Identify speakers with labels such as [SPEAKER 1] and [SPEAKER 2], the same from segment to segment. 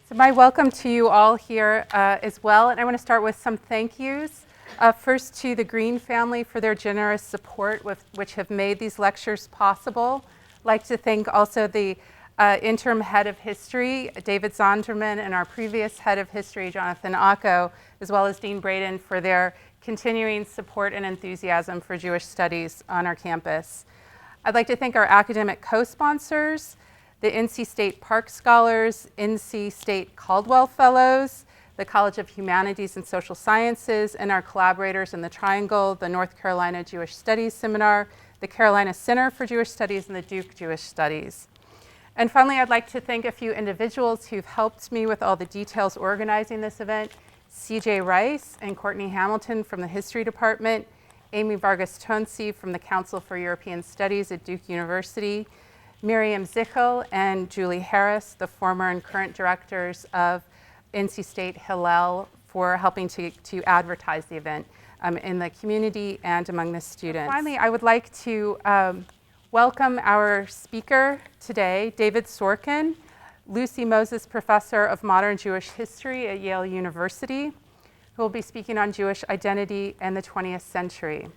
[SPEAKER 1] So my welcome to you all here as well, and I want to start with some thank yous. First to the Green family for their generous support which have made these lectures possible. I'd like to thank also the interim head of history, David Zonderman, and our previous head of history, Jonathan Acco, as well as Dean Braden for their continuing support and enthusiasm for Jewish studies on our campus. I'd like to thank our academic co-sponsors, the NC State Park Scholars, NC State Caldwell Fellows, the College of Humanities and Social Sciences, and our collaborators in the Triangle, the North Carolina Jewish Studies Seminar, the Carolina Center for Jewish Studies, and the Duke Jewish Studies. And finally, I'd like to thank a few individuals who've helped me with all the details organizing this event: CJ Rice and Courtney Hamilton from the History Department, Amy Vargas Tonsi from the Council for European Studies at Duke University, Miriam Zichel and Julie Harris, the former and current directors of NC State Hillel, for helping to advertise the event in the community and among the students. Finally, I would like to welcome our speaker today, David Sorkin, Lucy Moses Professor of Modern Jewish History at Yale University, who will be speaking on Jewish identity and the 20th century.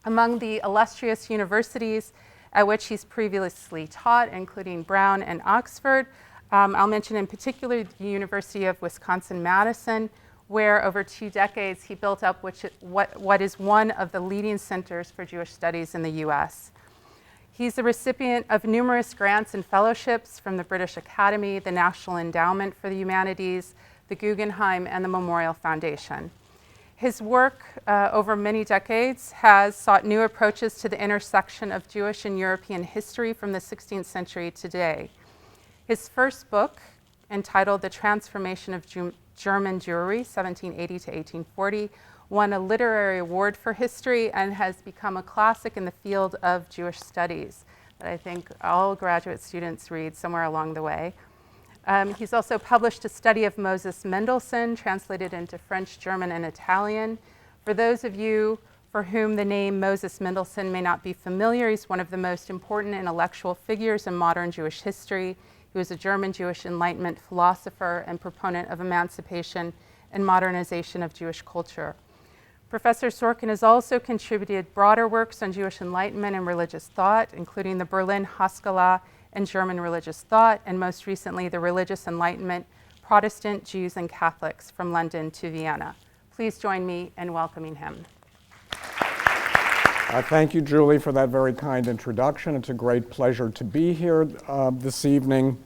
[SPEAKER 1] Among the illustrious universities at which he's previously taught, including Brown and Oxford, I'll mention in particular the University of Wisconsin-Madison, where over 2 decades he built up what is one of the leading centers for Jewish studies in the US. He's the recipient of numerous grants and fellowships from the British Academy, the National Endowment for the Humanities, the Guggenheim, and the Memorial Foundation. His work over many decades has sought new approaches to the intersection of Jewish and European history from the 16th century to today. His first book, entitled The Transformation of German Jewry, 1780 to 1840, won a literary award for history and has become a classic in the field of Jewish studies that I think all graduate students read somewhere along the way. He's also published a study of Moses Mendelssohn, translated into French, German, and Italian. For those of you for whom the name Moses Mendelssohn may not be familiar, he's one of the most important intellectual figures in modern Jewish history. He was a German Jewish Enlightenment philosopher and proponent of emancipation and modernization of Jewish culture. Professor Sorkin has also contributed broader works on Jewish Enlightenment and religious thought, including the Berlin Haskalah and German religious thought, and most recently, the Religious Enlightenment, Protestant Jews and Catholics from London to Vienna. Please join me in welcoming him.
[SPEAKER 2] Thank you, Julie, for that very kind introduction. It's a great pleasure to be here this evening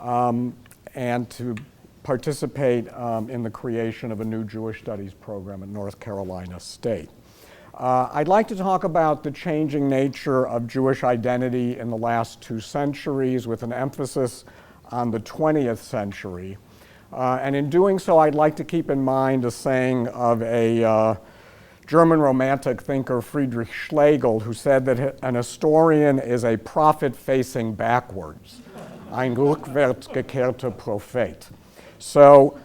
[SPEAKER 2] and to participate in the creation of a new Jewish Studies program at North Carolina State. I'd like to talk about the changing nature of Jewish identity in the last 2 centuries with an emphasis on the 20th century. And in doing so, I'd like to keep in mind a saying of a German Romantic thinker, Friedrich Schlegel, who said that an historian is a prophet facing backwards, ein rückwärts gekehrter Prophet. So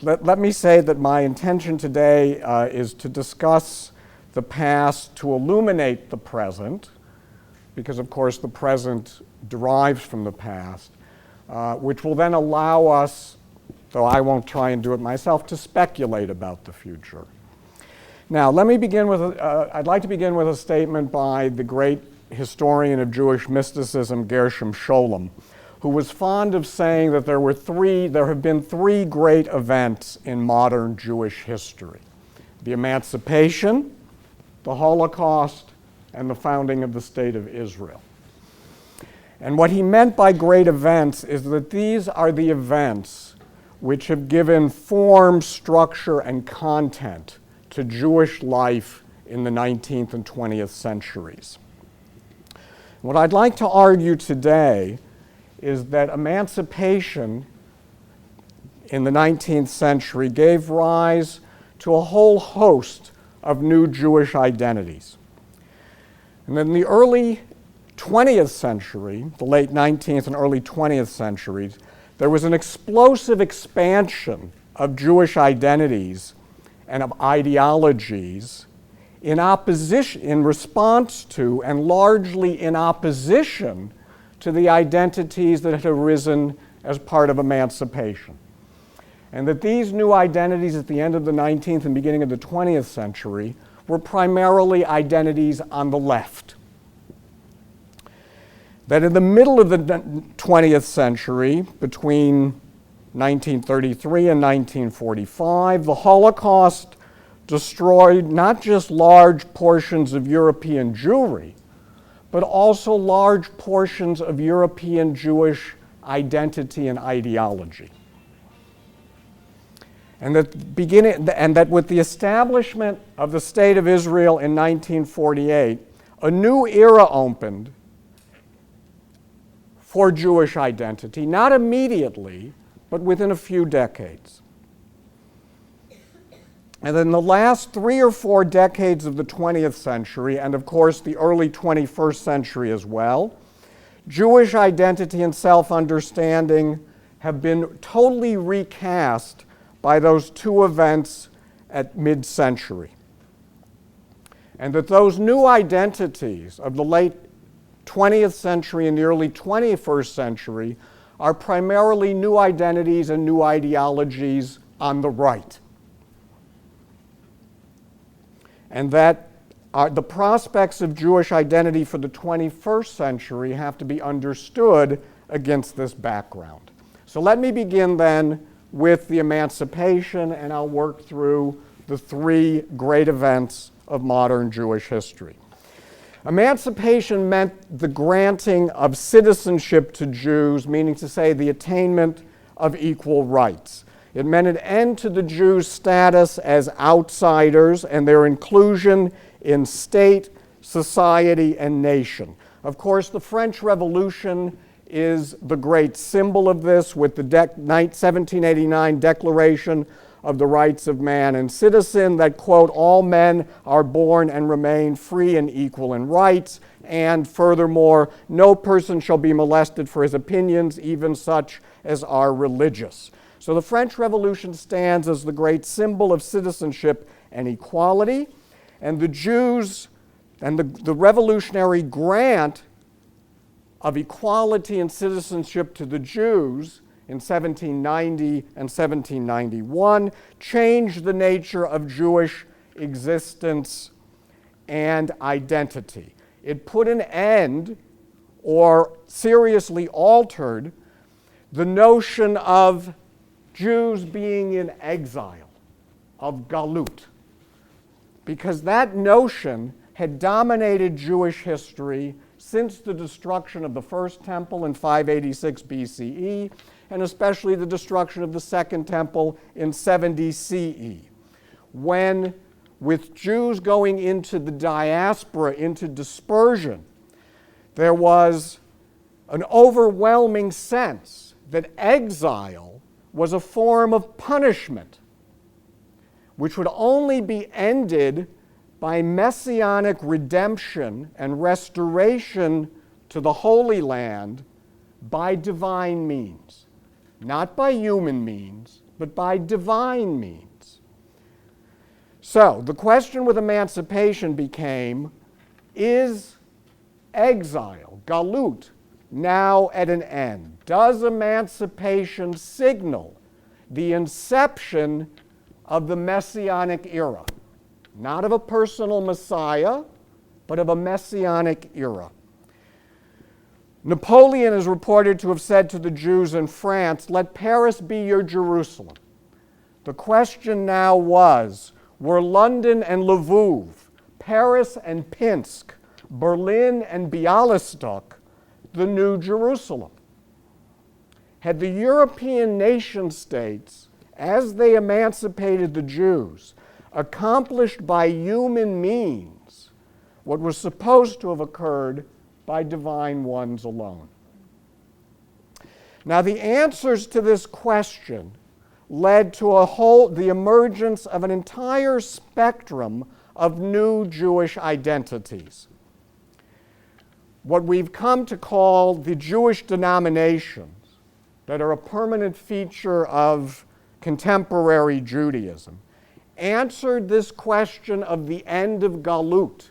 [SPEAKER 2] let me say that my intention today is to discuss the past to illuminate the present, because of course the present derives from the past, which will then allow us, though I won't try and do it myself, to speculate about the future. Now, let me begin with, I'd like to begin with a statement by the great historian of Jewish mysticism, Gershom Scholem, who was fond of saying that there have been 3 great events in modern Jewish history: the Emancipation, the Holocaust, and the founding of the State of Israel. And what he meant by great events is that these are the events which have given form, structure, and content to Jewish life in the 19th and 20th centuries. What I'd like to argue today is that emancipation in the 19th century gave rise to a whole host of new Jewish identities. And then in the early 20th century, the late 19th and early 20th centuries, there was an explosive expansion of Jewish identities and of ideologies in opposition, in response to, and largely in opposition to the identities that had arisen as part of emancipation. And that these new identities at the end of the 19th and beginning of the 20th century were primarily identities on the left. That in the middle of the 20th century, between 1933 and 1945, the Holocaust destroyed not just large portions of European Jewry, but also large portions of European Jewish identity and ideology. And that with the establishment of the State of Israel in 1948, a new era opened for Jewish identity, not immediately, but within a few decades. And in the last 3 or 4 decades of the 20th century, and of course the early 21st century as well, Jewish identity and self-understanding have been totally recast by those two events at mid-century. And that those new identities of the late 20th century and the early 21st century are primarily new identities and new ideologies on the right. And that the prospects of Jewish identity for the 21st century have to be understood against this background. So let me begin then with the emancipation, and I'll work through the 3 great events of modern Jewish history. Emancipation meant the granting of citizenship to Jews, meaning to say the attainment of equal rights. It meant an end to the Jews' status as outsiders and their inclusion in state, society, and nation. Of course, the French Revolution is the great symbol of this, with the 1789 Declaration of the Rights of Man and Citizen that, quote, all men are born and remain free and equal in rights, and furthermore, no person shall be molested for his opinions, even such as are religious. So the French Revolution stands as the great symbol of citizenship and equality, and the Jews and the revolutionary grant of equality and citizenship to the Jews in 1790 and 1791 changed the nature of Jewish existence and identity. It put an end, or seriously altered, the notion of Jews being in exile, of galut, because that notion had dominated Jewish history since the destruction of the First Temple in 586 BCE, and especially the destruction of the Second Temple in 70 CE, when, with Jews going into the diaspora, into dispersion, there was an overwhelming sense that exile was a form of punishment, which would only be ended by messianic redemption and restoration to the Holy Land by divine means. Not by human means, but by divine means. So the question with emancipation became, is exile, galut, now at an end? Does emancipation signal the inception of the Messianic era? Not of a personal Messiah, but of a Messianic era. Napoleon is reported to have said to the Jews in France, "Let Paris be your Jerusalem." The question now was, were London and Lviv, Paris and Pinsk, Berlin and Bialystok the new Jerusalem? Had the European nation states, as they emancipated the Jews, accomplished by human means what was supposed to have occurred by divine ones alone? Now, the answers to this question led to the emergence of an entire spectrum of new Jewish identities. What we've come to call the Jewish denominations that are a permanent feature of contemporary Judaism answered this question of the end of Galut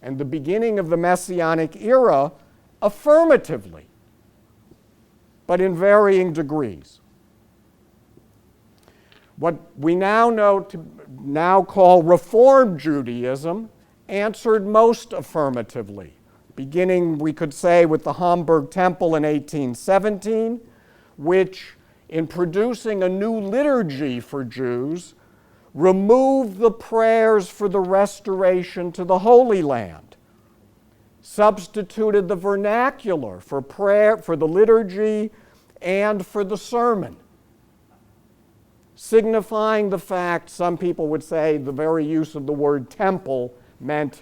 [SPEAKER 2] and the beginning of the Messianic era affirmatively. but in varying degrees. What we now call Reform Judaism answered most affirmatively, beginning, we could say, with the Hamburg Temple in 1817, which, in producing a new liturgy for Jews, removed the prayers for the restoration to the Holy Land, substituted the vernacular for prayer, for the liturgy, and for the sermon, signifying the fact, some people would say, the very use of the word temple meant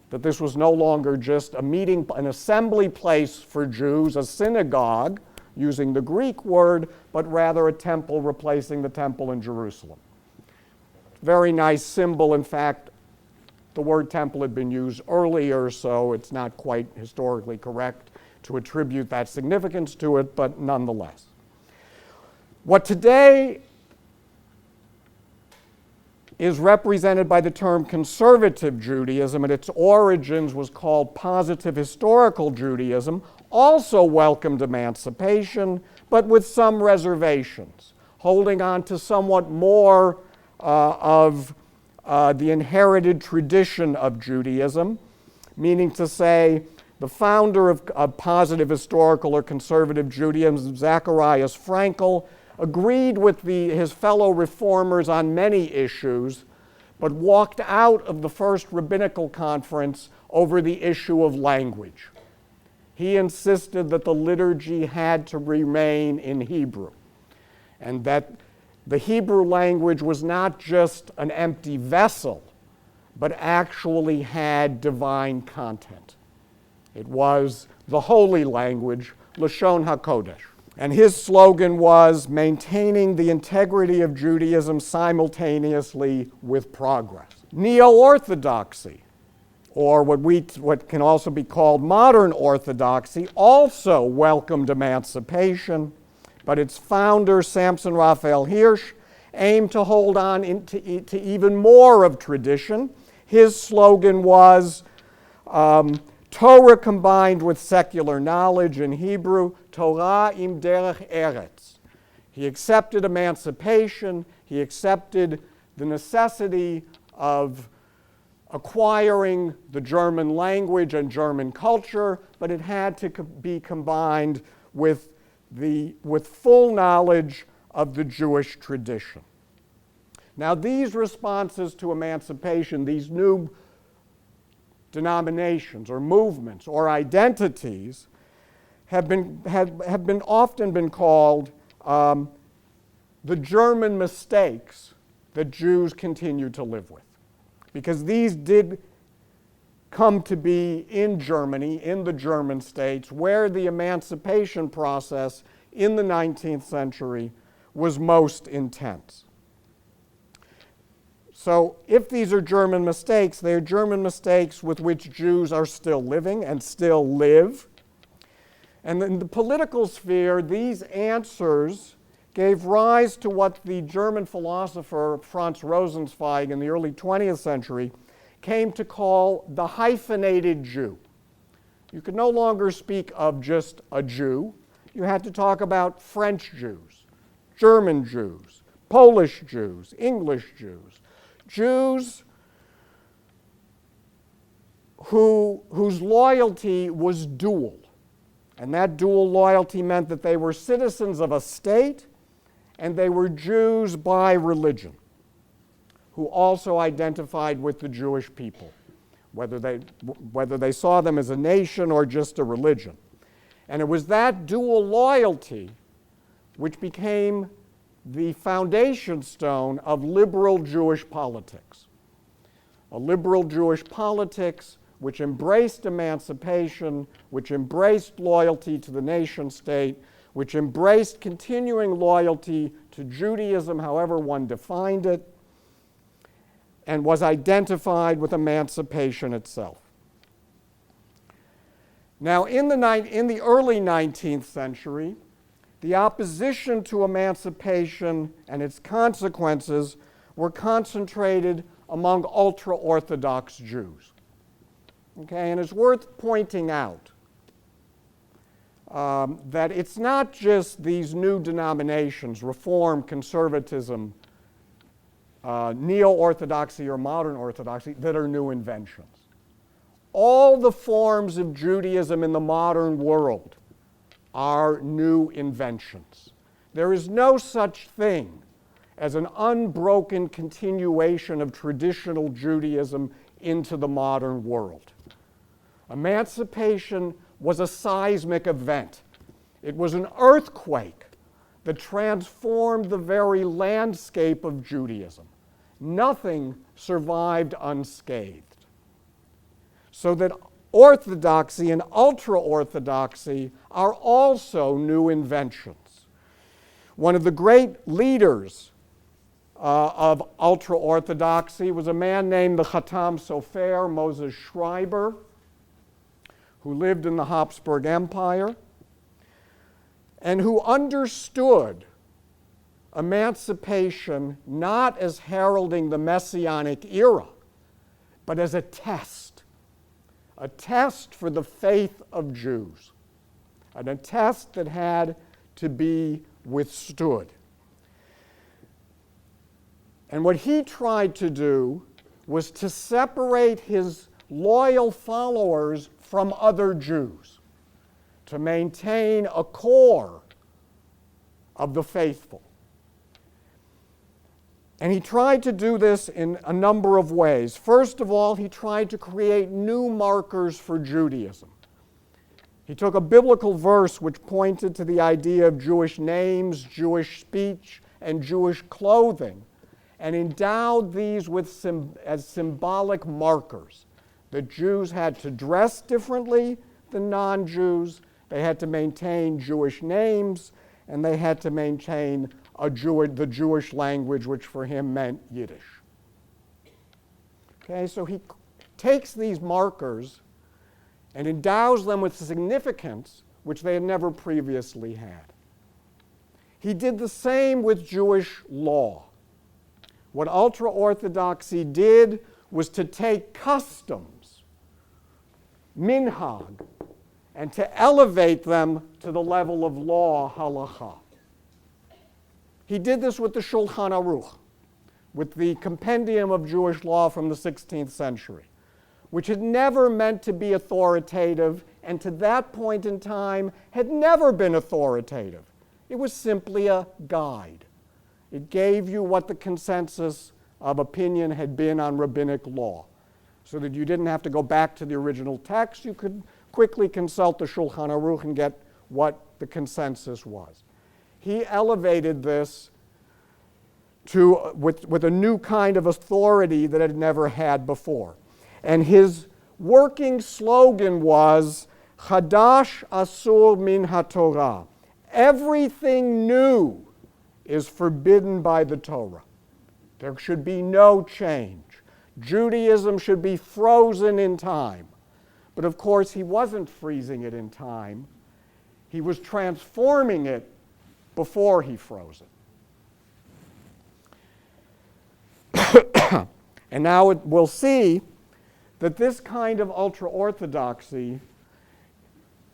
[SPEAKER 2] that this was no longer just a meeting, an assembly place for Jews, a synagogue, using the Greek word, but rather a temple replacing the temple in Jerusalem. Very nice symbol. In fact, the word temple had been used earlier, so it's not quite historically correct to attribute that significance to it, but nonetheless. What today is represented by the term conservative Judaism, and its origins was called positive historical Judaism, also welcomed emancipation, but with some reservations, holding on to somewhat more of the inherited tradition of Judaism, meaning to say the founder of positive historical or conservative Judaism, Zacharias Frankel, agreed with his fellow reformers on many issues, but walked out of the first rabbinical conference over the issue of language. He insisted that the liturgy had to remain in Hebrew, and that the Hebrew language was not just an empty vessel, but actually had divine content. It was the holy language, Lashon HaKodesh. And his slogan was maintaining the integrity of Judaism simultaneously with progress. Neo-Orthodoxy, or what can also be called modern Orthodoxy, also welcomed emancipation, but its founder, Samson Raphael Hirsch, aimed to hold on to even more of tradition. His slogan was Torah combined with secular knowledge, in Hebrew, Torah im derech eretz. He accepted emancipation, he accepted the necessity of acquiring the German language and German culture, but it had to be combined with full knowledge of the Jewish tradition. Now, these responses to emancipation, these new denominations or movements or identities have often been called the German mistakes that Jews continue to live with, because these did come to be in Germany, in the German states, where the emancipation process in the 19th century was most intense. So if these are German mistakes, they are German mistakes with which Jews are still living and still live. And in the political sphere, these answers gave rise to what the German philosopher Franz Rosenzweig in the early 20th century came to call the hyphenated Jew. You could no longer speak of just a Jew. You had to talk about French Jews, German Jews, Polish Jews, English Jews, Jews whose loyalty was dual. And that dual loyalty meant that they were citizens of a state and they were Jews by religion, who also identified with the Jewish people, whether they saw them as a nation or just a religion. And it was that dual loyalty which became the foundation stone of liberal Jewish politics. A liberal Jewish politics which embraced emancipation, which embraced loyalty to the nation state, which embraced continuing loyalty to Judaism, however one defined it, and was identified with emancipation itself. Now, in the early 19th century, the opposition to emancipation and its consequences were concentrated among ultra-Orthodox Jews. Okay, and it's worth pointing out that it's not just these new denominations, Reform, Conservatism, Neo-Orthodoxy or Modern Orthodoxy, that are new inventions. All the forms of Judaism in the modern world are new inventions. There is no such thing as an unbroken continuation of traditional Judaism into the modern world. Emancipation was a seismic event. It was an earthquake that transformed the very landscape of Judaism. Nothing survived unscathed. So that orthodoxy and ultra-orthodoxy are also new inventions. One of the great leaders of ultra-orthodoxy was a man named the Khatam Sofer, Moses Schreiber, who lived in the Habsburg Empire and who understood emancipation not as heralding the Messianic era, but as a test for the faith of Jews, and a test that had to be withstood. And what he tried to do was to separate his loyal followers from other Jews, to maintain a core of the faithful. And he tried to do this in a number of ways. First of all, he tried to create new markers for Judaism. He took a biblical verse which pointed to the idea of Jewish names, Jewish speech, and Jewish clothing, and endowed these with as symbolic markers. The Jews had to dress differently than non-Jews, they had to maintain Jewish names, and they had to maintain the Jewish language, which for him meant Yiddish. Okay, so he takes these markers and endows them with significance which they had never previously had. He did the same with Jewish law. What ultra-Orthodoxy did was to take customs, minhag, and to elevate them to the level of law, halakha. He did this with the Shulchan Aruch, with the compendium of Jewish law from the 16th century, which had never meant to be authoritative, and to that point in time had never been authoritative. It was simply a guide. It gave you what the consensus of opinion had been on rabbinic law, so that you didn't have to go back to the original text. You could quickly consult the Shulchan Aruch and get what the consensus was. He elevated this with a new kind of authority that it never had before. And his working slogan was, Chadash Asur min HaTorah. Everything new is forbidden by the Torah. There should be no change. Judaism should be frozen in time. But of course, he wasn't freezing it in time. He was transforming it before he froze it. And now we'll see that this kind of ultra-Orthodoxy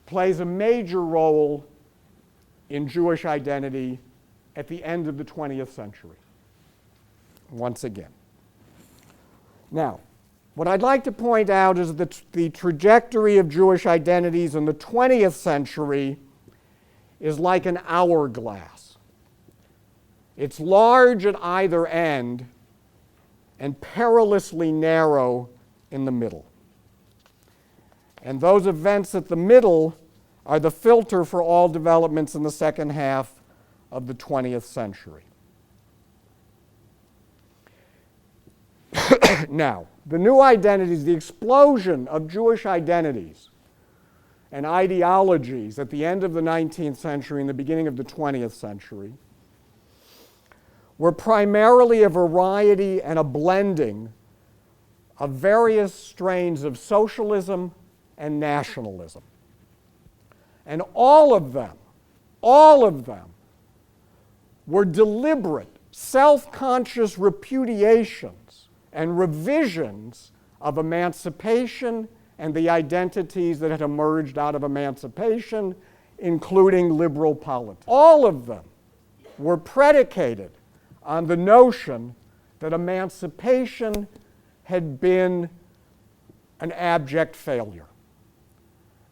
[SPEAKER 2] plays a major role in Jewish identity at the end of the 20th century, once again. Now, what I'd like to point out is that the trajectory of Jewish identities in the 20th century is like an hourglass. It's large at either end and perilously narrow in the middle. And those events at the middle are the filter for all developments in the second half of the 20th century. Now, the new identities, the explosion of Jewish identities and ideologies at the end of the 19th century and the beginning of the 20th century were primarily a variety and a blending of various strains of socialism and nationalism. And all of them were deliberate, self-conscious repudiations and revisions of emancipation and the identities that had emerged out of emancipation including liberal politics. All of them were predicated on the notion that emancipation had been an abject failure,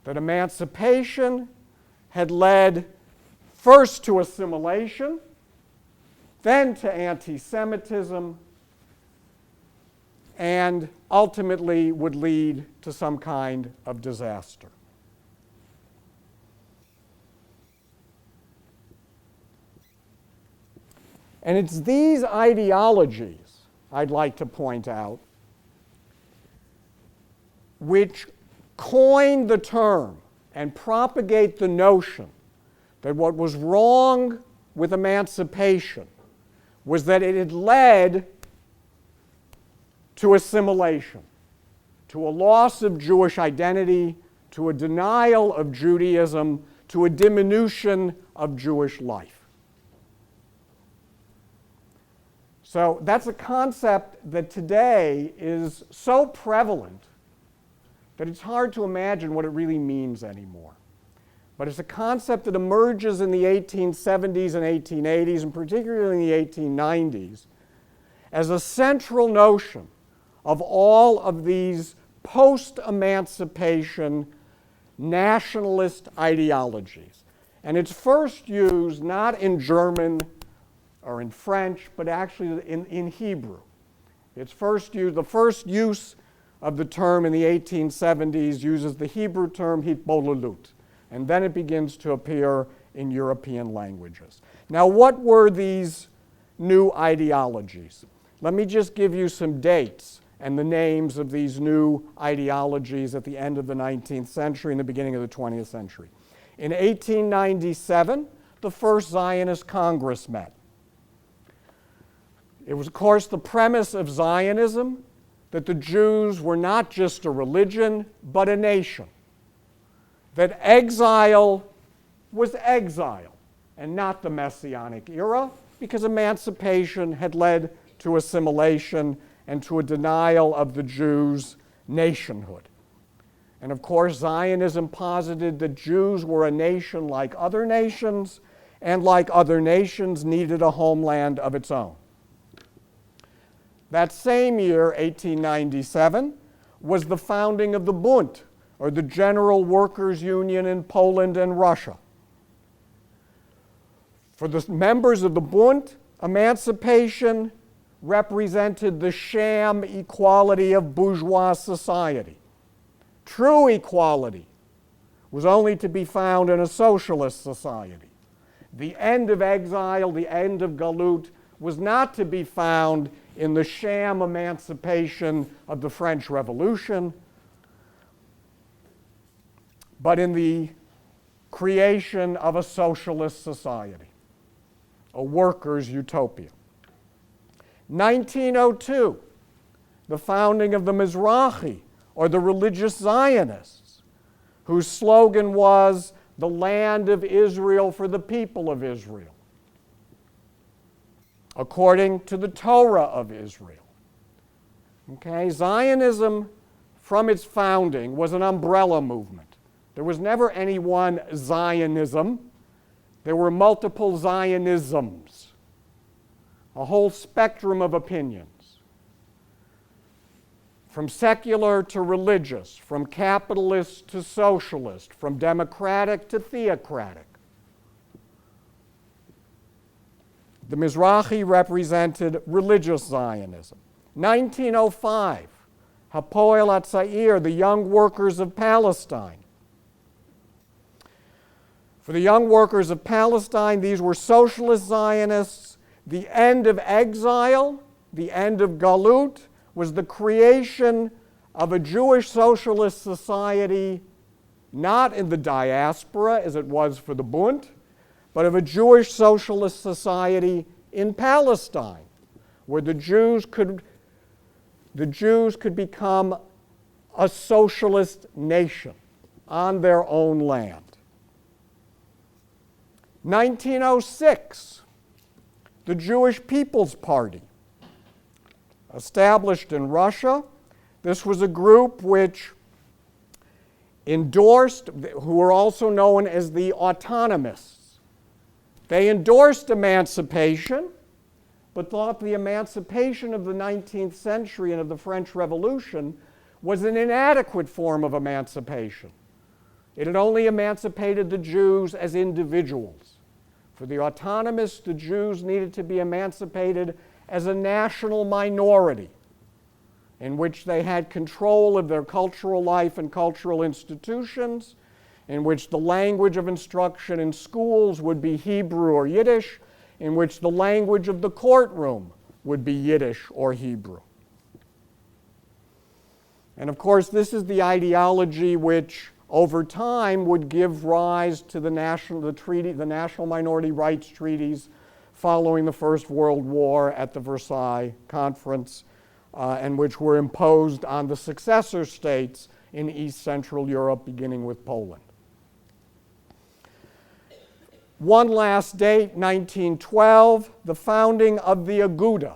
[SPEAKER 2] that emancipation had led first to assimilation, then to anti-Semitism, and ultimately would lead to some kind of disaster. And it's these ideologies, I'd like to point out, which coined the term and propagate the notion that what was wrong with emancipation was that it had led to assimilation, to a loss of Jewish identity, to a denial of Judaism, to a diminution of Jewish life. So that's a concept that today is so prevalent that it's hard to imagine what it really means anymore. But it's a concept that emerges in the 1870s and 1880s, and particularly in the 1890s, as a central notion of all of these post-emancipation nationalist ideologies. And it's first used not in German or in French, but actually in Hebrew. It's first used, the first use of the term in the 1870s uses the Hebrew term hitbolalut, and then it begins to appear in European languages. Now, what were these new ideologies? Let me just give you some dates and the names of these new ideologies at the end of the 19th century and the beginning of the 20th century. In 1897, the first Zionist Congress met. It was, of course, the premise of Zionism that the Jews were not just a religion, but a nation. That exile was exile and not the Messianic era, because emancipation had led to assimilation and to a denial of the Jews' nationhood. And of course, Zionism posited that Jews were a nation like other nations, and like other nations needed a homeland of its own. That same year, 1897, was the founding of the Bund, or the General Workers' Union in Poland and Russia. For the members of the Bund, emancipation represented the sham equality of bourgeois society. True equality was only to be found in a socialist society. The end of exile, the end of galut, was not to be found in the sham emancipation of the French Revolution, but in the creation of a socialist society, a workers' utopia. 1902, the founding of the Mizrahi, or the religious Zionists, whose slogan was, "The land of Israel for the people of Israel," according to the Torah of Israel. Okay? Zionism, from its founding, was an umbrella movement. There was never any one Zionism. There were multiple Zionisms, a whole spectrum of opinions, from secular to religious, from capitalist to socialist, from democratic to theocratic. The Mizrahi represented religious Zionism. 1905, Hapoel Hatzair, the Young Workers of Palestine. For the Young Workers of Palestine, these were socialist Zionists. The end of exile, the end of galut, was the creation of a Jewish socialist society, not in the diaspora as it was for the Bund, but of a Jewish socialist society in Palestine, where the Jews could become a socialist nation on their own land. 1906, the Jewish People's Party, established in Russia. This was a group which endorsed, who were also known as the autonomists. They endorsed emancipation, but thought the emancipation of the 19th century and of the French Revolution was an inadequate form of emancipation. It had only emancipated the Jews as individuals. For the autonomists, the Jews needed to be emancipated as a national minority in which they had control of their cultural life and cultural institutions, in which the language of instruction in schools would be Hebrew or Yiddish, in which the language of the courtroom would be Yiddish or Hebrew. And of course, this is the ideology which over time would give rise to the national minority rights treaties following the First World War at the Versailles Conference, and which were imposed on the successor states in East Central Europe, beginning with Poland. One last date, 1912, the founding of the Aguda,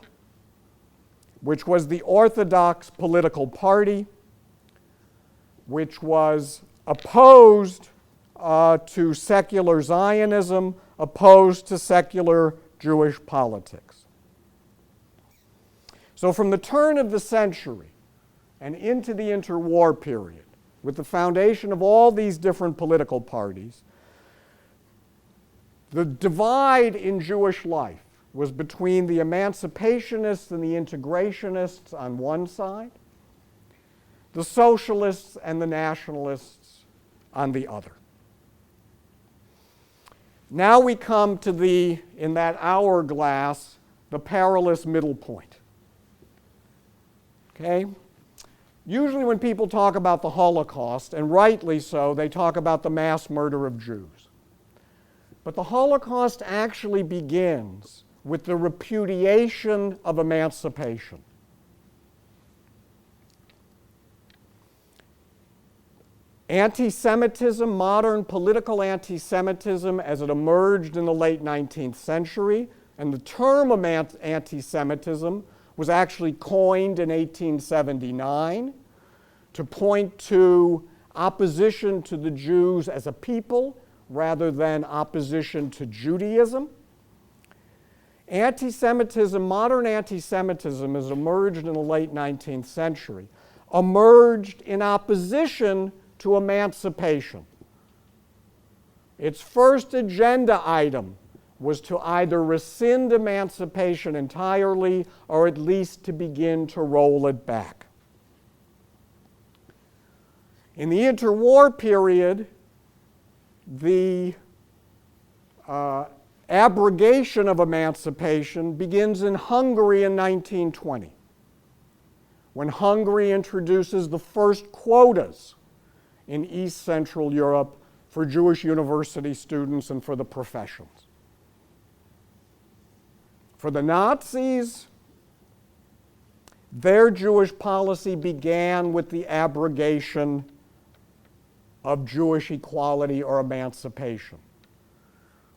[SPEAKER 2] which was the Orthodox political party, which was opposed to secular Zionism, opposed to secular Jewish politics. So from the turn of the century and into the interwar period, with the foundation of all these different political parties, the divide in Jewish life was between the emancipationists and the integrationists on one side, the socialists and the nationalists on the other. Now we come to in that hourglass, the perilous middle point. Okay? Usually when people talk about the Holocaust, and rightly so, they talk about the mass murder of Jews. But the Holocaust actually begins with the repudiation of emancipation. Anti-Semitism, modern political anti-Semitism as it emerged in the late 19th century, and the term anti-Semitism was actually coined in 1879 to point to opposition to the Jews as a people rather than opposition to Judaism. Anti-Semitism, modern anti-Semitism, has emerged in the late 19th century, emerged in opposition to emancipation. Its first agenda item was to either rescind emancipation entirely or at least to begin to roll it back. In the interwar period, the abrogation of emancipation begins in Hungary in 1920, when Hungary introduces the first quotas in East Central Europe for Jewish university students and for the professions. For the Nazis, their Jewish policy began with the abrogation of Jewish equality or emancipation.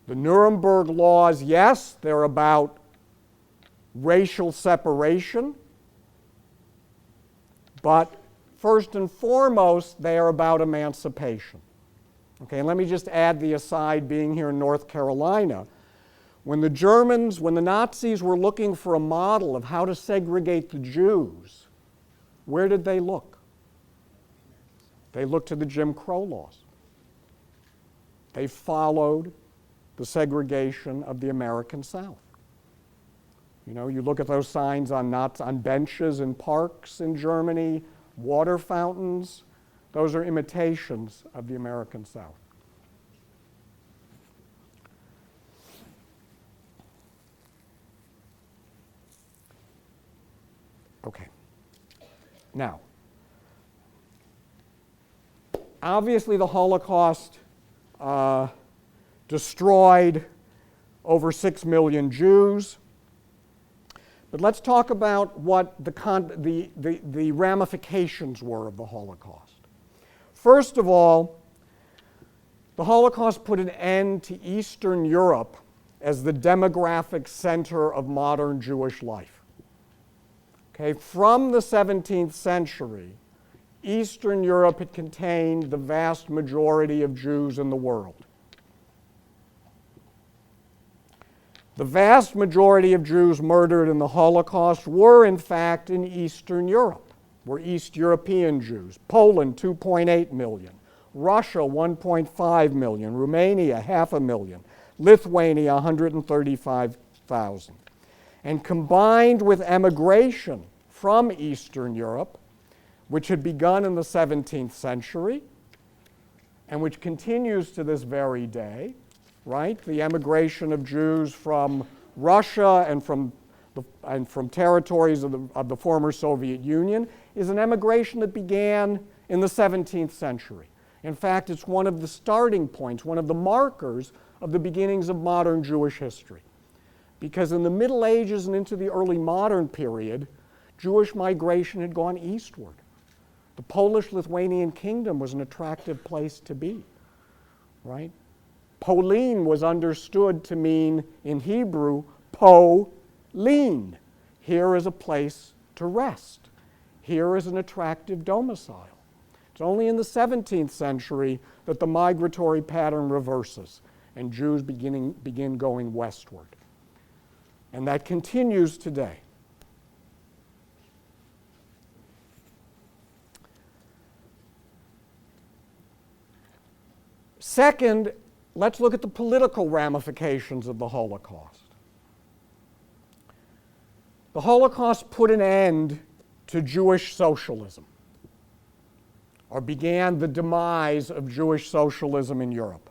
[SPEAKER 2] The Nuremberg laws, yes, they're about racial separation, but first and foremost, they are about emancipation. Okay, and let me just add the aside, being here in North Carolina. When the Nazis were looking for a model of how to segregate the Jews, where did they look? They looked to the Jim Crow laws. They followed the segregation of the American South. You know, you look at those signs on benches in parks in Germany, water fountains, those are imitations of the American South. Okay. Now, obviously the Holocaust destroyed over 6 million Jews. But let's talk about what the ramifications were of the Holocaust. First of all, the Holocaust put an end to Eastern Europe as the demographic center of modern Jewish life. Okay, from the 17th century, Eastern Europe had contained the vast majority of Jews in the world. The vast majority of Jews murdered in the Holocaust were, in fact, in Eastern Europe, were East European Jews. Poland, 2.8 million. Russia, 1.5 million. Romania, 500,000. Lithuania, 135,000. And combined with emigration from Eastern Europe, which had begun in the 17th century and which continues to this very day, right? The emigration of Jews from Russia and from territories of the former Soviet Union is an emigration that began in the 17th century. In fact, it's one of the starting points, one of the markers of the beginnings of modern Jewish history. Because in the Middle Ages and into the early modern period, Jewish migration had gone eastward. The Polish-Lithuanian kingdom was an attractive place to be, right? Polin was understood to mean, in Hebrew, po-lin. Here is a place to rest. Here is an attractive domicile. It's only in the 17th century that the migratory pattern reverses and Jews begin going westward. And that continues today. Second, let's look at the political ramifications of the Holocaust. The Holocaust put an end to Jewish socialism, or began the demise of Jewish socialism in Europe.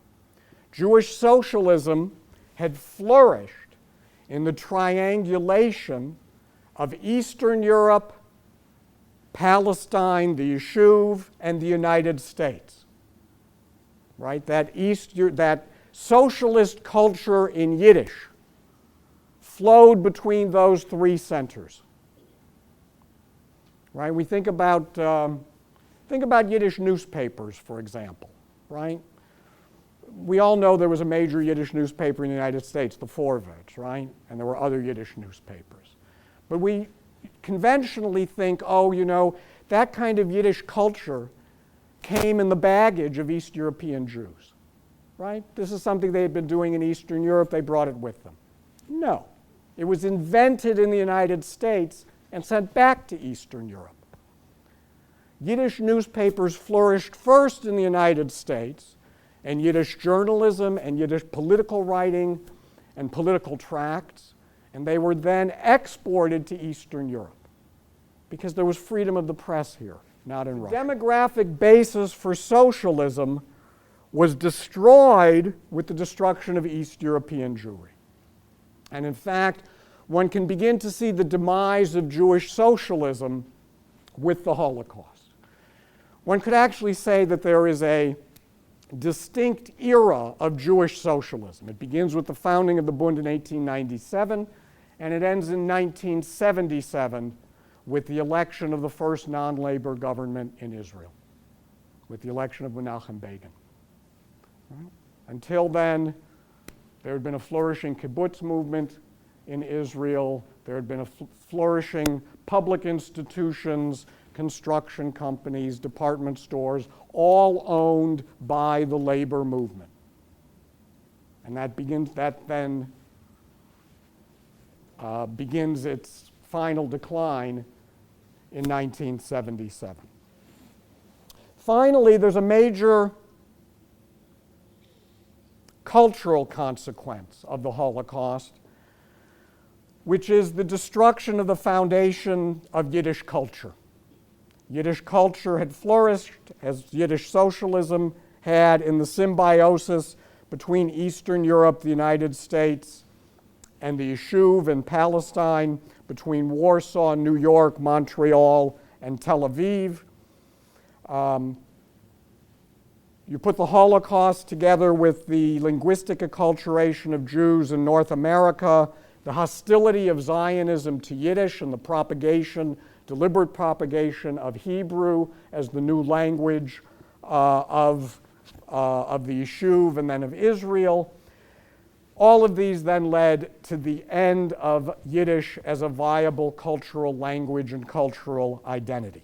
[SPEAKER 2] Jewish socialism had flourished in the triangulation of Eastern Europe, Palestine, the Yishuv, and the United States. Right? That socialist culture in Yiddish flowed between those three centers. Right? We think about Yiddish newspapers, for example. Right? We all know there was a major Yiddish newspaper in the United States, the Vorwärts, right? And there were other Yiddish newspapers. But we conventionally think, oh, you know, that kind of Yiddish culture came in the baggage of East European Jews, right? This is something they had been doing in Eastern Europe. They brought it with them. No. It was invented in the United States and sent back to Eastern Europe. Yiddish newspapers flourished first in the United States, and Yiddish journalism and Yiddish political writing and political tracts, and they were then exported to Eastern Europe because there was freedom of the press here, not in Russia. The demographic basis for socialism was destroyed with the destruction of East European Jewry. And in fact, one can begin to see the demise of Jewish socialism with the Holocaust. One could actually say that there is a distinct era of Jewish socialism. It begins with the founding of the Bund in 1897, and it ends in 1977 with the election of the first non-labor government in Israel, with the election of Menachem Begin. Right? Until then, there had been a flourishing kibbutz movement in Israel. There had been a flourishing public institutions, construction companies, department stores, all owned by the labor movement. And that then begins its final decline in 1977. Finally, there's a major cultural consequence of the Holocaust, which is the destruction of the foundation of Yiddish culture. Yiddish culture had flourished as Yiddish socialism had in the symbiosis between Eastern Europe, the United States, and the Yishuv in Palestine, between Warsaw, New York, Montreal, and Tel Aviv. You put the Holocaust together with the linguistic acculturation of Jews in North America, the hostility of Zionism to Yiddish and the propagation, deliberate propagation of Hebrew as the new language of the Yishuv and then of Israel. All of these then led to the end of Yiddish as a viable cultural language and cultural identity.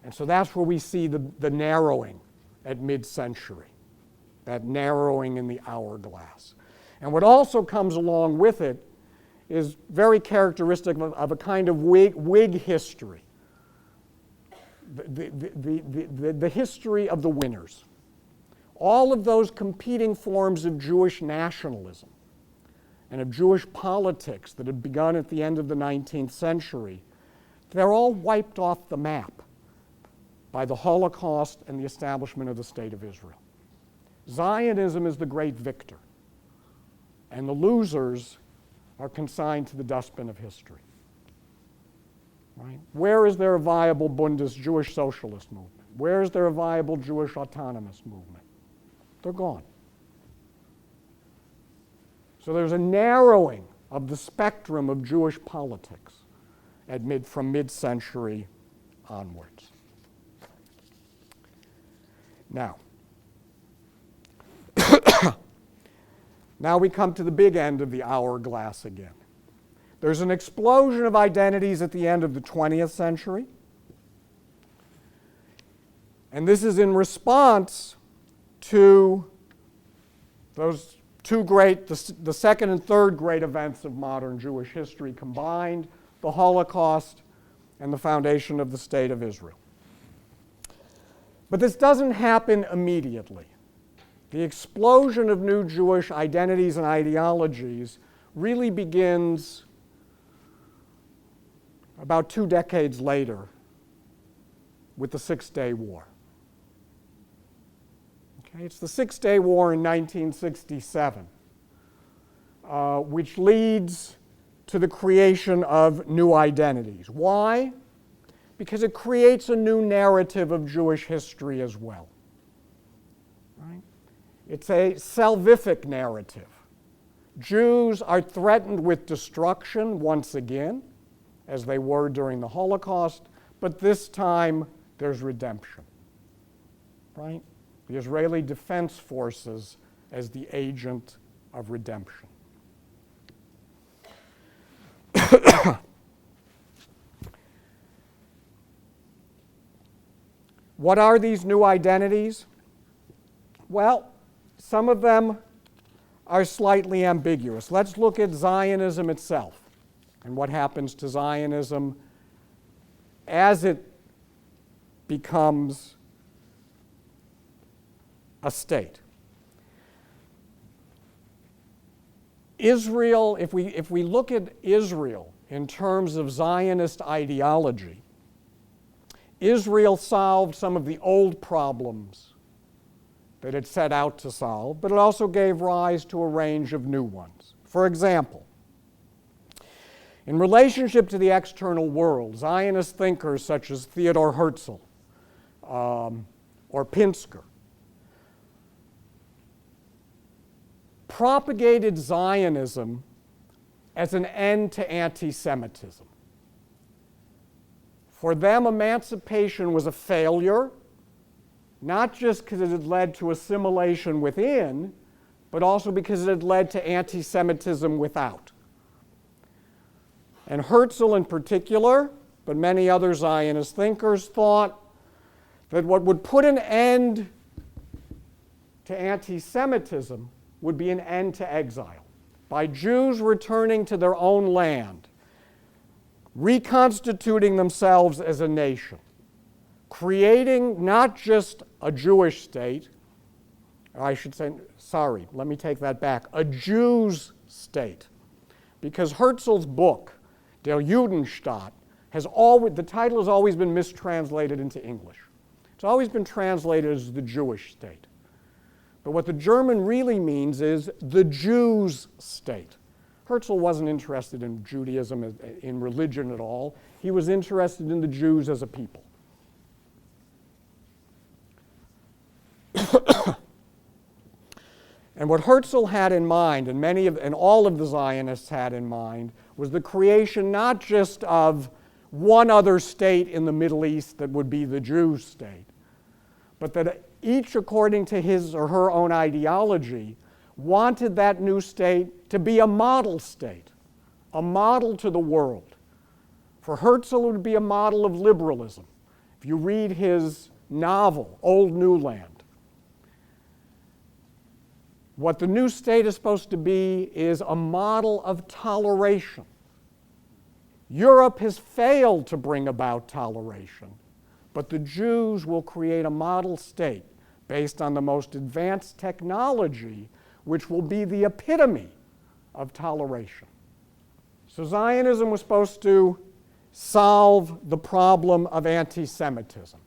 [SPEAKER 2] And so that's where we see the narrowing at mid-century, that narrowing in the hourglass. And what also comes along with it is very characteristic of a kind of Whig history, the history of the winners. All of those competing forms of Jewish nationalism and of Jewish politics that had begun at the end of the 19th century, they're all wiped off the map by the Holocaust and the establishment of the State of Israel. Zionism is the great victor, and the losers are consigned to the dustbin of history. Right? Where is there a viable Jewish socialist movement? Where is there a viable Jewish autonomous movement? They're gone. So there's a narrowing of the spectrum of Jewish politics from mid-century onwards. Now, now we come to the big end of the hourglass again. There's an explosion of identities at the end of the 20th century. And this is in response to those two great, the second and third great events of modern Jewish history combined, the Holocaust and the foundation of the State of Israel. But this doesn't happen immediately. The explosion of new Jewish identities and ideologies really begins about 2 decades later with the Six-Day War. Okay, it's the Six-Day War in 1967, which leads to the creation of new identities. Why? Because it creates a new narrative of Jewish history as well. Right? It's a salvific narrative. Jews are threatened with destruction once again, as they were during the Holocaust, but this time there's redemption. Right? The Israeli Defense Forces as the agent of redemption. What are these new identities? Well, some of them are slightly ambiguous. Let's look at Zionism itself and what happens to Zionism as it becomes a state. Israel, if we look at Israel in terms of Zionist ideology, Israel solved some of the old problems that it set out to solve, but it also gave rise to a range of new ones. For example, in relationship to the external world, Zionist thinkers such as Theodor Herzl or Pinsker propagated Zionism as an end to anti-Semitism. For them, emancipation was a failure, not just because it had led to assimilation within, but also because it had led to anti-Semitism without. And Herzl in particular, but many other Zionist thinkers, thought that what would put an end to anti-Semitism would be an end to exile, by Jews returning to their own land, reconstituting themselves as a nation, creating not just a Jewish state, I should say, sorry, let me take that back, a Jews' state. Because Herzl's book, Der Judenstaat, the title has always been mistranslated into English. It's always been translated as the Jewish state. But what the German really means is the Jews' state. Herzl wasn't interested in Judaism, in religion at all. He was interested in the Jews as a people. And what Herzl had in mind, and all of the Zionists had in mind, was the creation not just of one other state in the Middle East that would be the Jews' state, but that each, according to his or her own ideology, wanted that new state to be a model state, a model to the world. For Herzl, it would be a model of liberalism. if you read his novel, Old New Land, what the new state is supposed to be is a model of toleration. Europe has failed to bring about toleration, but the Jews will create a model state based on the most advanced technology, which will be the epitome of toleration. So Zionism was supposed to solve the problem of anti-Semitism,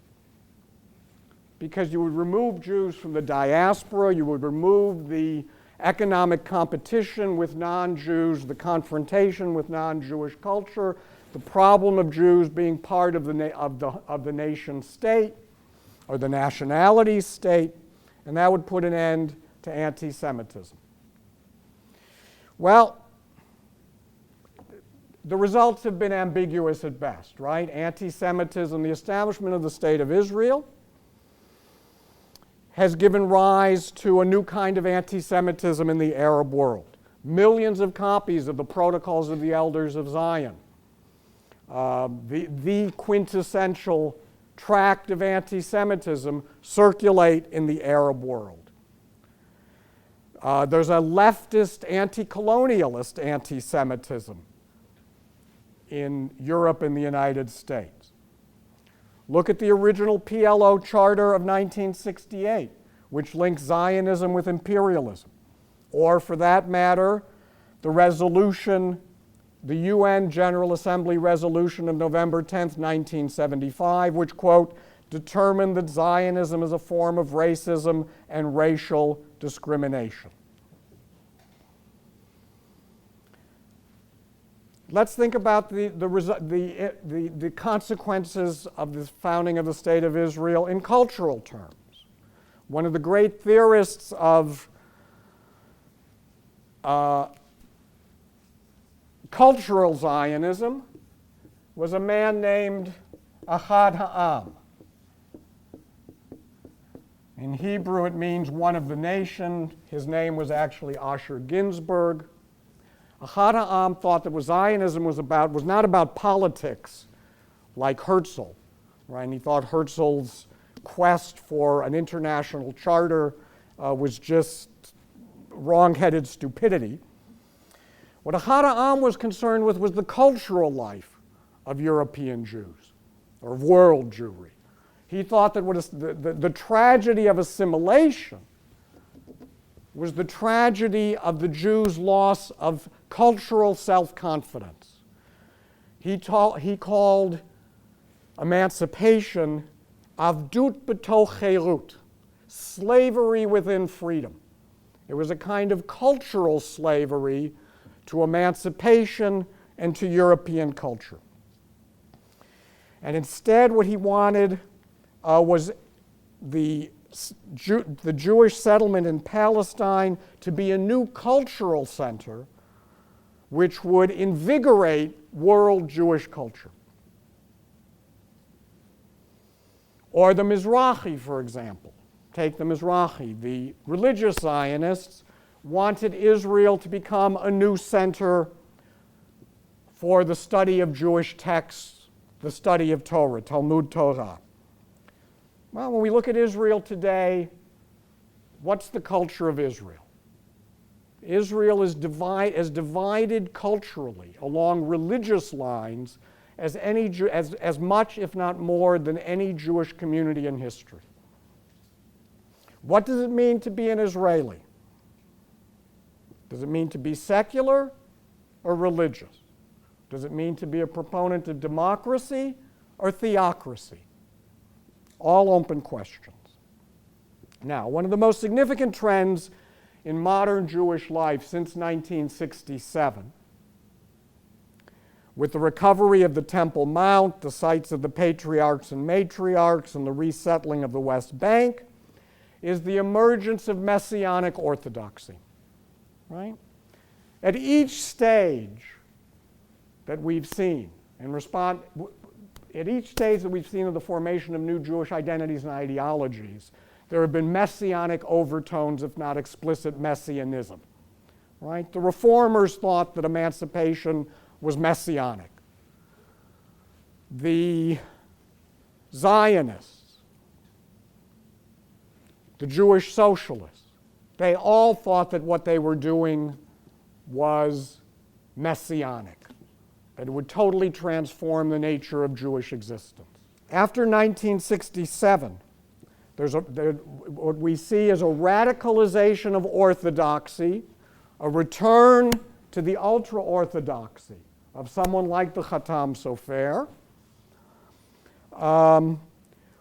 [SPEAKER 2] because you would remove Jews from the diaspora, you would remove the economic competition with non-Jews, the confrontation with non-Jewish culture, the problem of Jews being part of the nation state or the nationality state, and that would put an end to anti-Semitism. Well, the results have been ambiguous at best, right? Anti-Semitism, the establishment of the State of Israel, has given rise to a new kind of anti-Semitism in the Arab world. Millions of copies of the Protocols of the Elders of Zion, the quintessential tract of anti-Semitism, circulate in the Arab world. There's a leftist, anti-colonialist anti-Semitism in Europe and the United States. Look at the original PLO Charter of 1968, which links Zionism with imperialism. Or, for that matter, the resolution, the UN General Assembly resolution of November 10th, 1975, which, quote, determined that Zionism is a form of racism and racial discrimination. Let's think about the consequences of the founding of the State of Israel in cultural terms. One of the great theorists of cultural Zionism was a man named Ahad Ha'am. In Hebrew, it means one of the nation. His name was actually Asher Ginsburg. Ahad Ha'am thought that what Zionism was not about politics like Herzl, right? And he thought Herzl's quest for an international charter was just wrong-headed stupidity. What Ahad Ha'am was concerned with was the cultural life of European Jews, or of world Jewry. He thought that the tragedy of assimilation was the tragedy of the Jews' loss of cultural self-confidence. He called emancipation avdut b'toch cherut, slavery within freedom. It was a kind of cultural slavery to emancipation and to European culture. And instead, what he wanted was the Jewish settlement in Palestine to be a new cultural center which would invigorate world Jewish culture. Or the Mizrahi, for example. Take the Mizrahi. The religious Zionists wanted Israel to become a new center for the study of Jewish texts, the study of Torah, Talmud Torah. Well, when we look at Israel today, what's the culture of Israel? Israel is divided culturally along religious lines as much, if not more, than any Jewish community in history. What does it mean to be an Israeli? Does it mean to be secular or religious? Does it mean to be a proponent of democracy or theocracy? All open questions. Now, one of the most significant trends in modern Jewish life since 1967, with the recovery of the Temple Mount, the sites of the patriarchs and matriarchs, and the resettling of the West Bank, is the emergence of Messianic orthodoxy. Right? At each stage that we've seen of the formation of new Jewish identities and ideologies, there have been messianic overtones, if not explicit messianism. Right? The reformers thought that emancipation was messianic. The Zionists, the Jewish socialists, they all thought that what they were doing was messianic, that it would totally transform the nature of Jewish existence. After 1967, what we see is a radicalization of orthodoxy, a return to the ultra-orthodoxy of someone like the Khatam Sofer,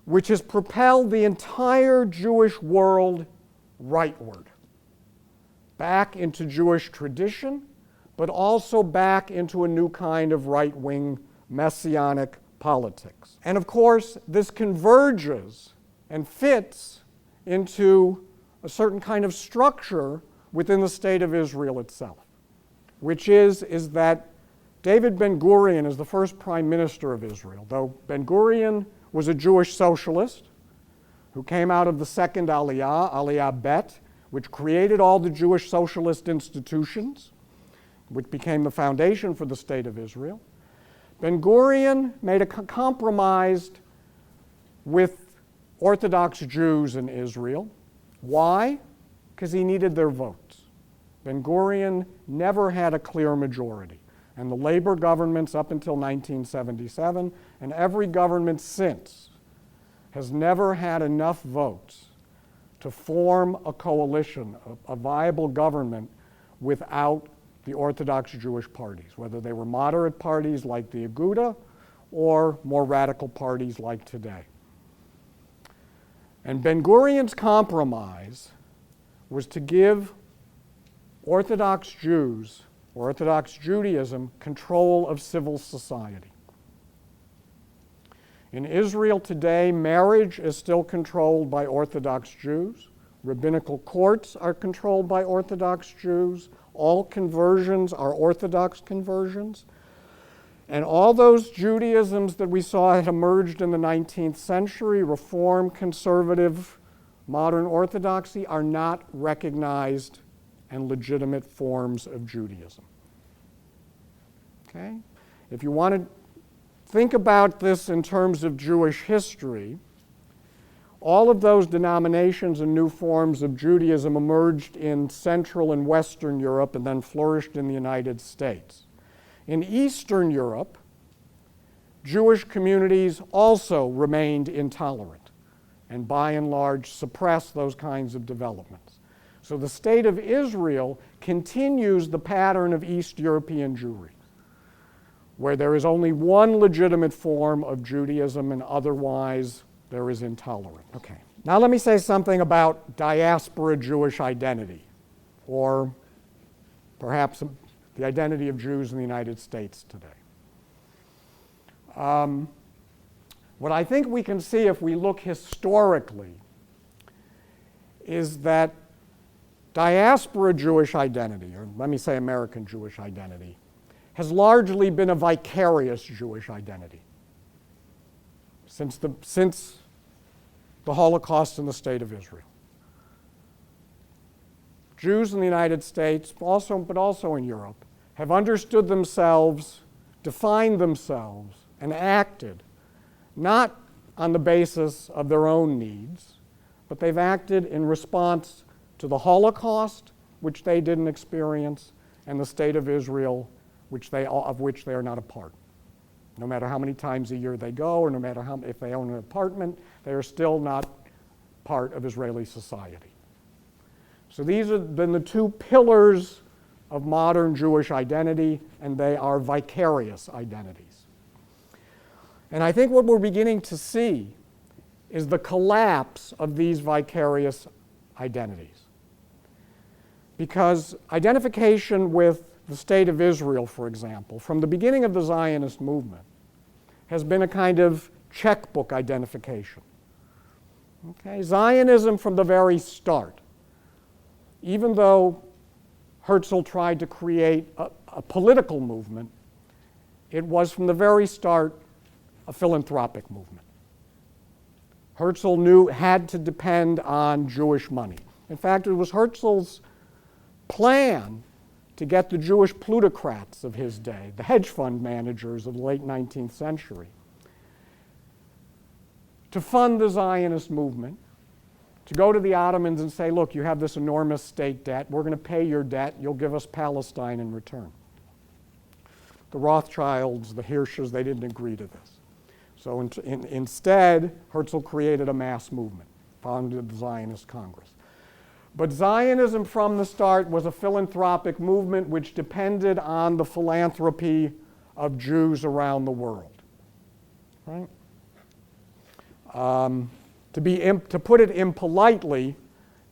[SPEAKER 2] which has propelled the entire Jewish world rightward, back into Jewish tradition, but also back into a new kind of right-wing messianic politics. And of course, this converges and fits into a certain kind of structure within the state of Israel itself, which is that David Ben-Gurion is the first prime minister of Israel, though Ben-Gurion was a Jewish socialist who came out of the second Aliyah, Aliyah Bet, which created all the Jewish socialist institutions, which became the foundation for the state of Israel. Ben-Gurion made a compromise with Orthodox Jews in Israel. Why? Because he needed their votes. Ben-Gurion never had a clear majority. And the labor governments up until 1977, and every government since, has never had enough votes to form a coalition, a viable government, without the Orthodox Jewish parties, whether they were moderate parties like the Aguda or more radical parties like today. And Ben-Gurion's compromise was to give Orthodox Jews, or Orthodox Judaism, control of civil society. In Israel today, marriage is still controlled by Orthodox Jews. Rabbinical courts are controlled by Orthodox Jews. All conversions are Orthodox conversions. And all those Judaisms that we saw had emerged in the 19th century, Reform, Conservative, Modern Orthodoxy, are not recognized and legitimate forms of Judaism. Okay? If you want to think about this in terms of Jewish history, all of those denominations and new forms of Judaism emerged in Central and Western Europe and then flourished in the United States. In Eastern Europe, Jewish communities also remained intolerant and by and large suppressed those kinds of developments. So the state of Israel continues the pattern of East European Jewry, where there is only one legitimate form of Judaism and otherwise there is intolerance. Okay. Now let me say something about diaspora Jewish identity, or perhaps the identity of Jews in the United States today. What I think we can see if we look historically is that diaspora Jewish identity, or let me say American Jewish identity, has largely been a vicarious Jewish identity since the Holocaust in the state of Israel. Jews in the United States, but also in Europe, have understood themselves, defined themselves, and acted not on the basis of their own needs, but they've acted in response to the Holocaust, which they didn't experience, and the state of Israel, of which they are not a part. No matter how many times a year they go, or no matter if they own an apartment, they are still not part of Israeli society. So these have been the two pillars of modern Jewish identity, and they are vicarious identities. And I think what we're beginning to see is the collapse of these vicarious identities. Because identification with the state of Israel, for example, from the beginning of the Zionist movement, has been a kind of checkbook identification. Okay? Zionism from the very start, even though Herzl tried to create a political movement, it was from the very start a philanthropic movement. Herzl had to depend on Jewish money. In fact, it was Herzl's plan to get the Jewish plutocrats of his day, the hedge fund managers of the late 19th century, to fund the Zionist movement, to go to the Ottomans and say, look, you have this enormous state debt. We're going to pay your debt. You'll give us Palestine in return. The Rothschilds, the Hirsches, they didn't agree to this. So instead, Herzl created a mass movement, founded the Zionist Congress. But Zionism from the start was a philanthropic movement which depended on the philanthropy of Jews around the world. Right? To put it impolitely,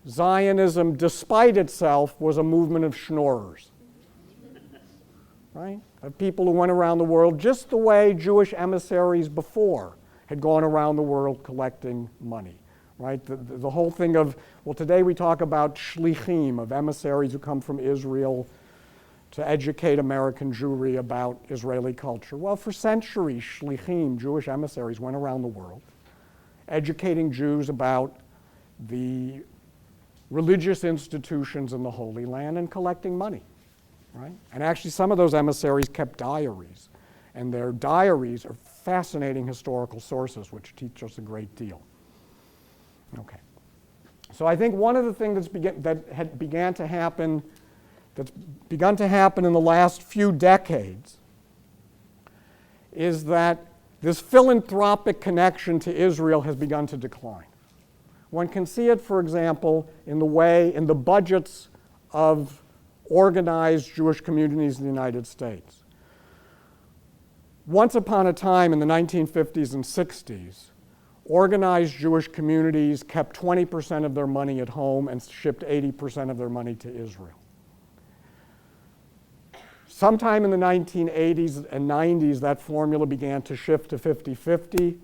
[SPEAKER 2] Zionism, despite itself, was a movement of schnorrers. Right? Of people who went around the world just the way Jewish emissaries before had gone around the world collecting money. Right? The whole thing of, well, today we talk about shlichim, of emissaries who come from Israel to educate American Jewry about Israeli culture. Well, for centuries, shlichim, Jewish emissaries, went around the world educating Jews about the religious institutions in the Holy Land and collecting money. Right? And actually, some of those emissaries kept diaries, and their diaries are fascinating historical sources which teach us a great deal. Okay. So I think one of the things that's begun to happen in the last few decades is that this philanthropic connection to Israel has begun to decline. One can see it, for example, in the budgets of organized Jewish communities in the United States. Once upon a time in the 1950s and 60s, organized Jewish communities kept 20% of their money at home and shipped 80% of their money to Israel. Sometime in the 1980s and 90s, that formula began to shift to 50-50,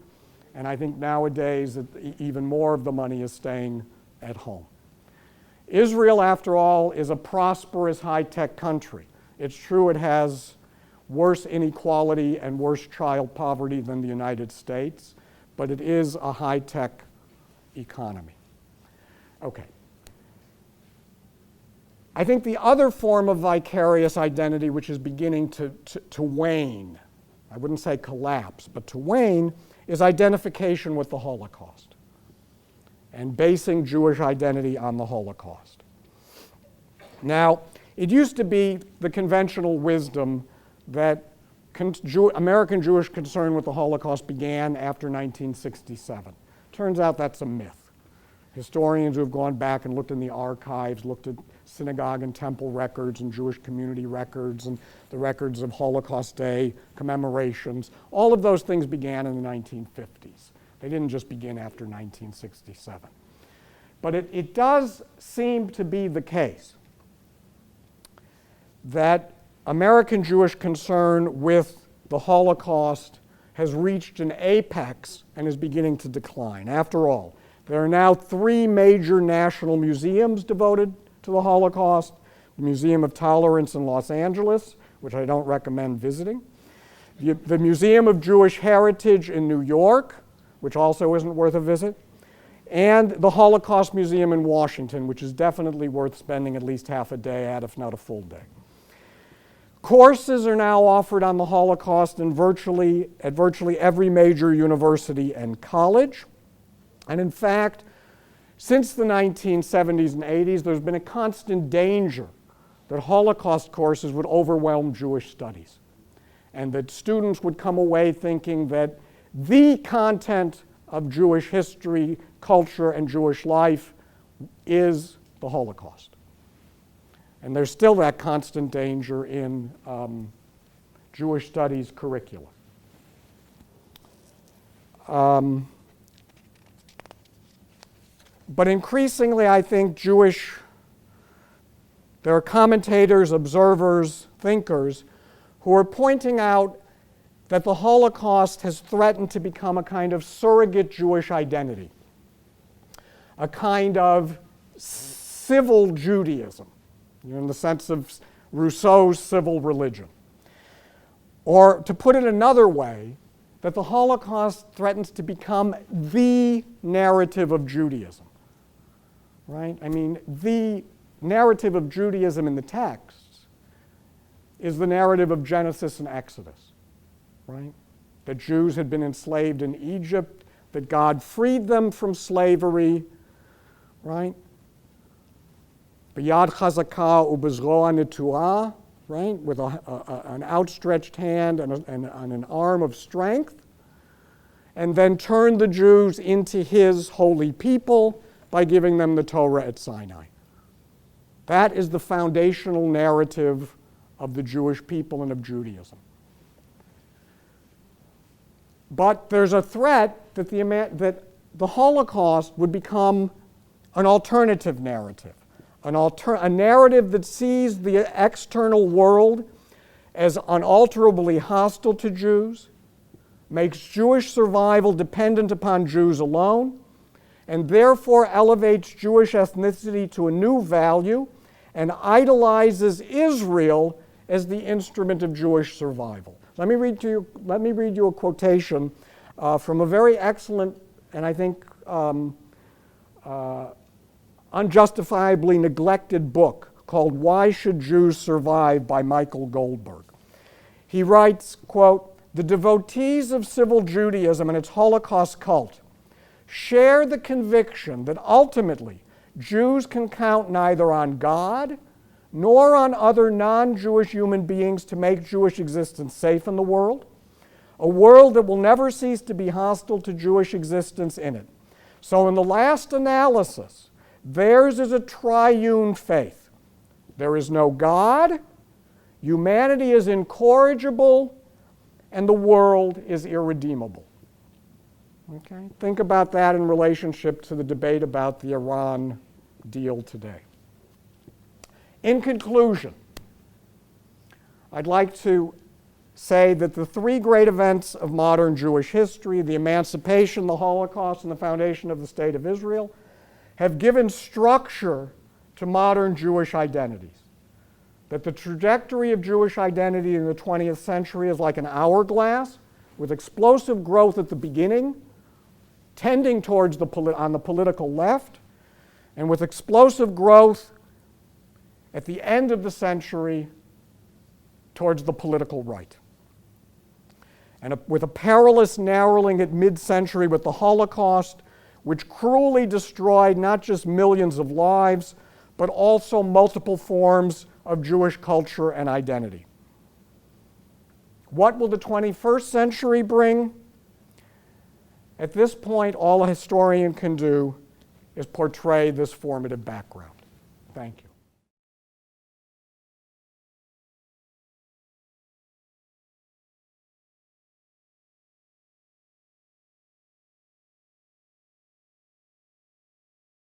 [SPEAKER 2] and I think nowadays even more of the money is staying at home. Israel, after all, is a prosperous, high-tech country. It's true it has worse inequality and worse child poverty than the United States, but it is a high-tech economy. Okay. I think the other form of vicarious identity which is beginning to wane, I wouldn't say collapse, but to wane, is identification with the Holocaust and basing Jewish identity on the Holocaust. Now, it used to be the conventional wisdom that American Jewish concern with the Holocaust began after 1967. Turns out that's a myth. Historians who have gone back and looked in the archives, looked at synagogue and temple records and Jewish community records and the records of Holocaust Day commemorations, all of those things began in the 1950s. They didn't just begin after 1967. But it does seem to be the case that American Jewish concern with the Holocaust has reached an apex and is beginning to decline. After all, there are now 3 major national museums devoted to the Holocaust. The Museum of Tolerance in Los Angeles, which I don't recommend visiting. The Museum of Jewish Heritage in New York, which also isn't worth a visit. And the Holocaust Museum in Washington, which is definitely worth spending at least half a day at, if not a full day. Courses are now offered on the Holocaust at virtually every major university and college. And in fact, since the 1970s and 80s, there's been a constant danger that Holocaust courses would overwhelm Jewish studies, and that students would come away thinking that the content of Jewish history, culture, and Jewish life is the Holocaust. And there's still that constant danger in Jewish studies curricula. But increasingly, I think there are commentators, observers, thinkers who are pointing out that the Holocaust has threatened to become a kind of surrogate Jewish identity, a kind of civil Judaism, in the sense of Rousseau's civil religion. Or to put it another way, that the Holocaust threatens to become the narrative of Judaism. Right? I mean, the narrative of Judaism in the texts is the narrative of Genesis and Exodus, right? That Jews had been enslaved in Egypt, that God freed them from slavery, right? B'yad chazakah u'b'zroa netuah, right? With an outstretched hand and an arm of strength. And then turned the Jews into his holy people by giving them the Torah at Sinai. That is the foundational narrative of the Jewish people and of Judaism. But there's a threat that the Holocaust would become an alternative narrative, a narrative that sees the external world as unalterably hostile to Jews, makes Jewish survival dependent upon Jews alone, and therefore elevates Jewish ethnicity to a new value and idolizes Israel as the instrument of Jewish survival. Let me read you a quotation from a very excellent and I think unjustifiably neglected book called Why Should Jews Survive by Michael Goldberg. He writes, quote, "The devotees of civil Judaism and its Holocaust cult share the conviction that ultimately Jews can count neither on God nor on other non-Jewish human beings to make Jewish existence safe in the world, a world that will never cease to be hostile to Jewish existence in it. So in the last analysis, theirs is a triune faith. There is no God, humanity is incorrigible, and the world is irredeemable." Okay? Think about that in relationship to the debate about the Iran deal today. In conclusion, I'd like to say that the three great events of modern Jewish history, the emancipation, the Holocaust, and the foundation of the State of Israel, have given structure to modern Jewish identities. That the trajectory of Jewish identity in the 20th century is like an hourglass with explosive growth at the beginning, tending towards on the political left, and with explosive growth at the end of the century towards the political right. And with a perilous narrowing at mid-century with the Holocaust, which cruelly destroyed not just millions of lives, but also multiple forms of Jewish culture and identity. What will the 21st century bring? At this point, all a historian can do is portray this formative background. Thank you.